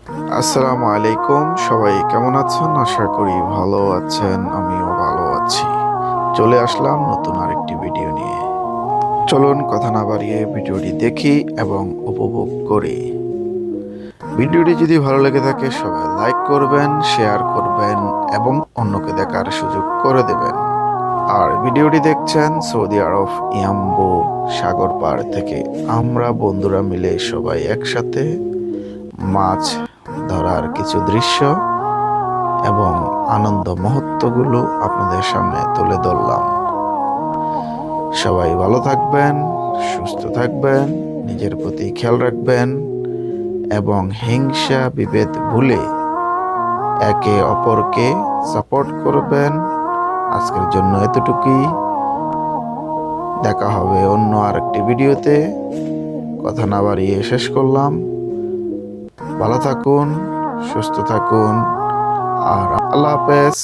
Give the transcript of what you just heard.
আসসালামু আলাইকুম, সবাই কেমন আছেন? আশা করি ভালো আছেন, আমিও ভালো আছি। চলে আসলাম নতুন আরেকটি ভিডিও নিয়ে। চলুন কথা না বাড়িয়ে ভিডিওটি দেখি এবং উপভোগ করি। ভিডিওটি যদি ভালো লেগে থাকে সবাই লাইক করবেন, শেয়ার করবেন এবং অন্যকে দেখার সুযোগ করে দেবেন। আর ভিডিওটি দেখছেন সৌদি আরব ইয়াম্বু সাগর পাড় থেকে। আমরা বন্ধুরা মিলে সবাই একসাথে মাছ ধরার কিছু দৃশ্য এবং আনন্দ মুহূর্তগুলো আপনাদের সামনে তুলে ধরলাম। সবাই ভালো থাকবেন, সুস্থ থাকবেন, নিজের প্রতি খেয়াল রাখবেন এবং হিংসা বিভেদ ভুলে একে অপরকে সাপোর্ট করবেন। আজকের জন্য এতটুকুই। দেখা হবে অন্য আরেকটি ভিডিওতে। কথা না বাড়িয়ে শেষ করলাম। ভালো থাকুন, সুস্থ থাকুন আর আল্লাহ হাফেজ।